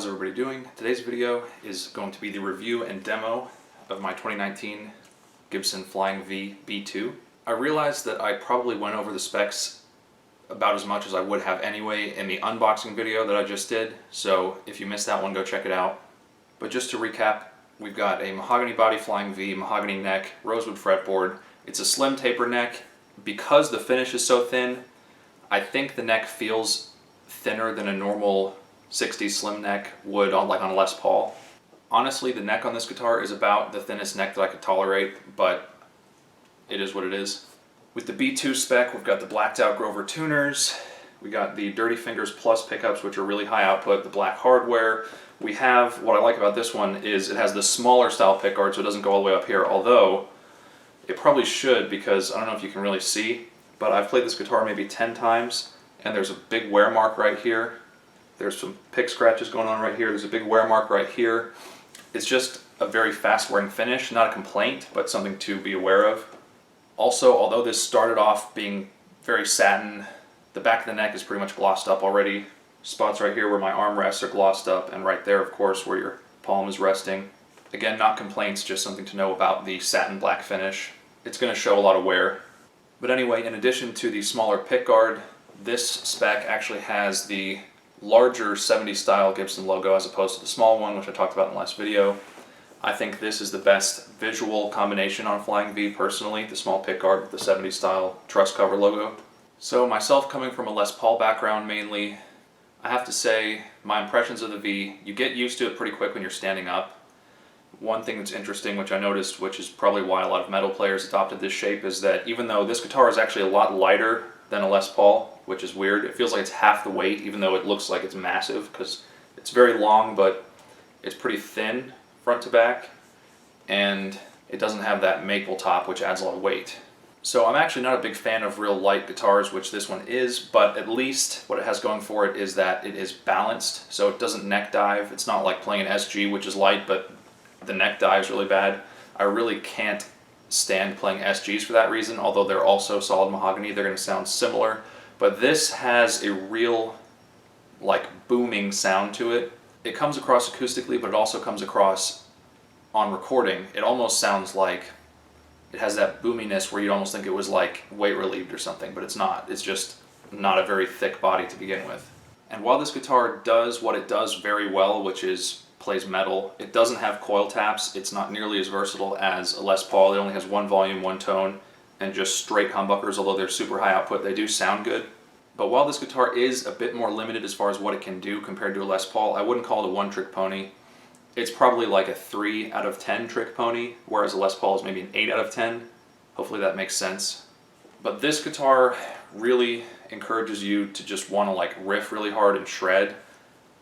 How's everybody doing? Today's video is going to be the review and demo of my 2019 Gibson Flying V B-2. I realized that I probably went over the specs about as much as I would have anyway in the unboxing video that I just did, so if you missed that one, go check it out. But just to recap, we've got a mahogany body Flying V, mahogany neck, rosewood fretboard. It's a slim taper neck. Because the finish is so thin, I think the neck feels thinner than a normal 60s slim neck would on a Les Paul. Honestly, the neck on this guitar is about the thinnest neck that I could tolerate, but it is what it is. With the B2 spec, we've got the blacked out Grover tuners, we got the Dirty Fingers Plus pickups, which are really high output, the black hardware. We have, what I like about this one is it has the smaller style pickguard, so it doesn't go all the way up here, although it probably should, because I don't know if you can really see, but I've played this guitar maybe 10 times, and there's a big wear mark right here. There's some pick scratches going on right here. There's a big wear mark right here. It's just a very fast wearing finish, not a complaint, but something to be aware of. Also, although this started off being very satin, the back of the neck is pretty much glossed up already. Spots right here where my arm rests are glossed up, and right there, of course, where your palm is resting. Again, not complaints, just something to know about the satin black finish. It's going to show a lot of wear. But anyway, in addition to the smaller pickguard, this spec actually has the larger 70s style Gibson logo as opposed to the small one, which I talked about in the last video. I think this is the best visual combination on Flying V personally, the small pickguard with the 70s style truss cover logo. So myself, coming from a Les Paul background mainly, I have to say my impressions of the V, you get used to it pretty quick when you're standing up. One thing that's interesting, which I noticed, which is probably why a lot of metal players adopted this shape, is that even though this guitar is actually a lot lighter than a Les Paul, which is weird, it feels like it's half the weight, even though it looks like it's massive, because it's very long, but it's pretty thin front to back, and it doesn't have that maple top, which adds a lot of weight. So I'm actually not a big fan of real light guitars, which this one is, but at least what it has going for it is that it is balanced, so it doesn't neck dive. It's not like playing an SG, which is light, but the neck dives really bad. I really can't stand playing SGs for that reason, although they're also solid mahogany. They're going to sound similar, but this has a real booming sound to it. It comes across acoustically, but it also comes across on recording. It almost sounds like it has that boominess where you'd almost think it was like weight relieved or something, but it's not. It's just not a very thick body to begin with. And while this guitar does what it does very well, which is plays metal, it doesn't have coil taps. It's not nearly as versatile as a Les Paul. It only has one volume, one tone, and just straight humbuckers. Although they're super high output, they do sound good. But while this guitar is a bit more limited as far as what it can do compared to a Les Paul, I wouldn't call it a one-trick pony. It's probably like a 3 out of 10 trick pony, whereas a Les Paul is maybe an 8 out of 10. Hopefully that makes sense. But this guitar really encourages you to just want to riff really hard and shred,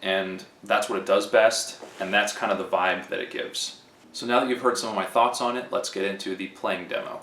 and that's what it does best, and that's kind of the vibe that it gives. So now that you've heard some of my thoughts on it, let's get into the playing demo.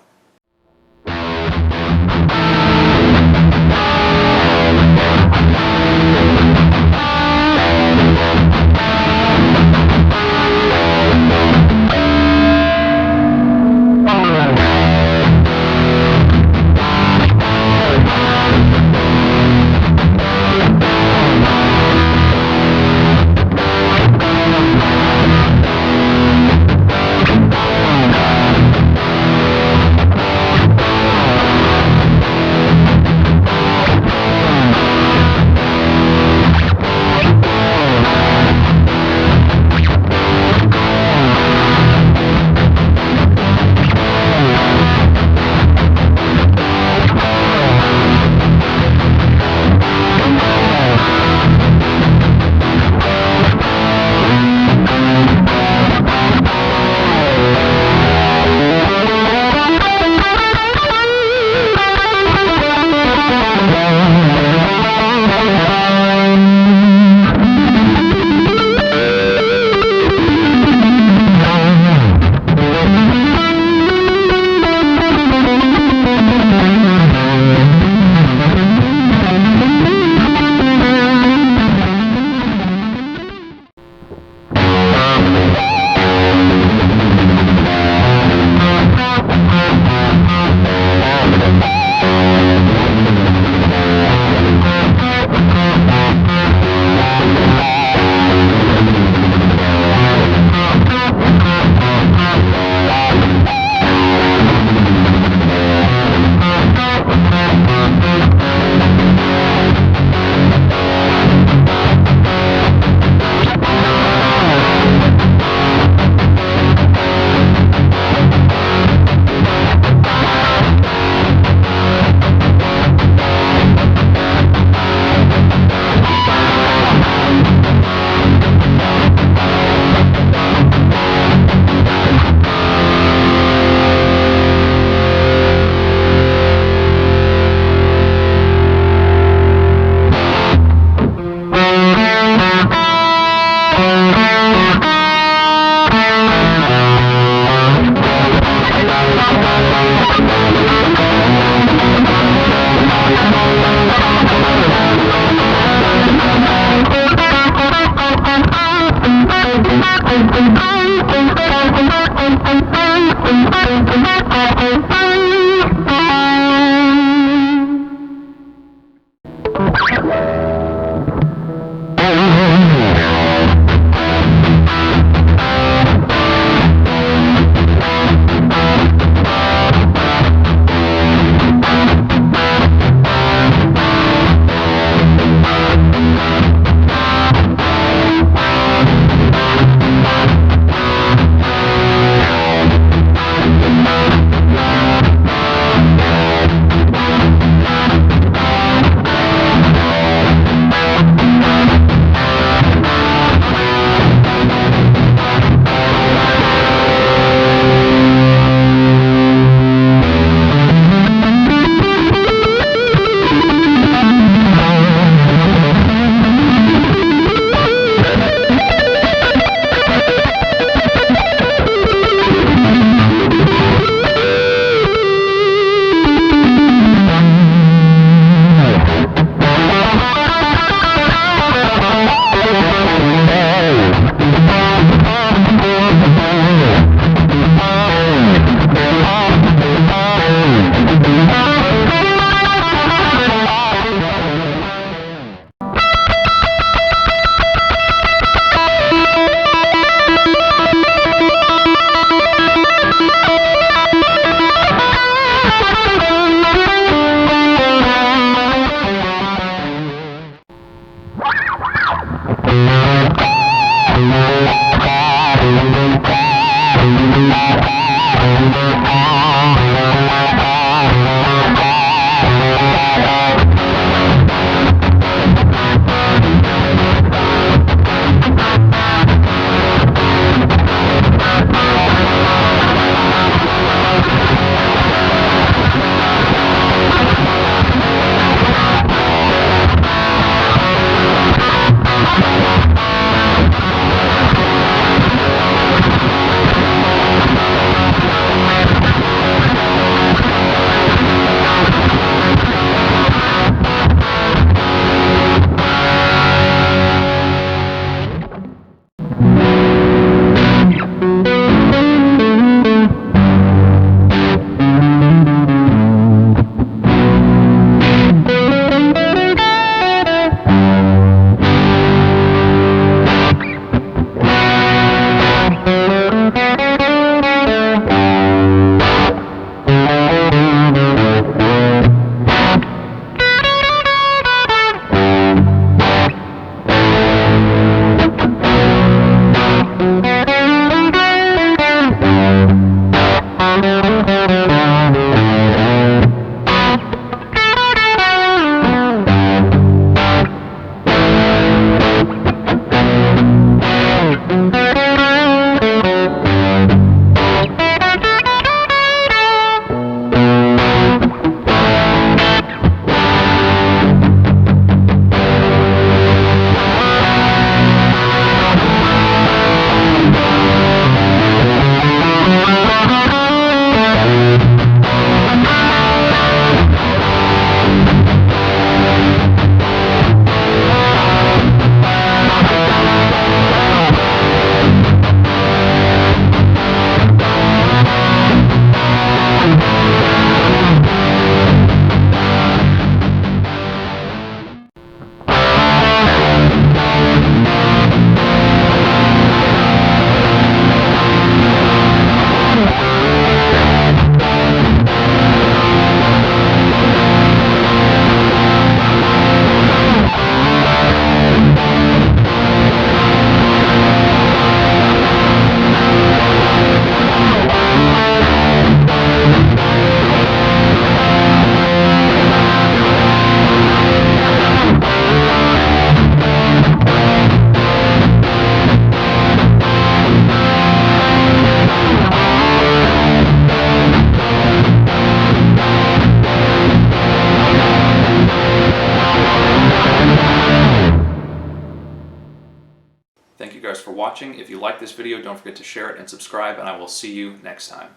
watching. If you like this video, don't forget to share it and subscribe, and I will see you next time.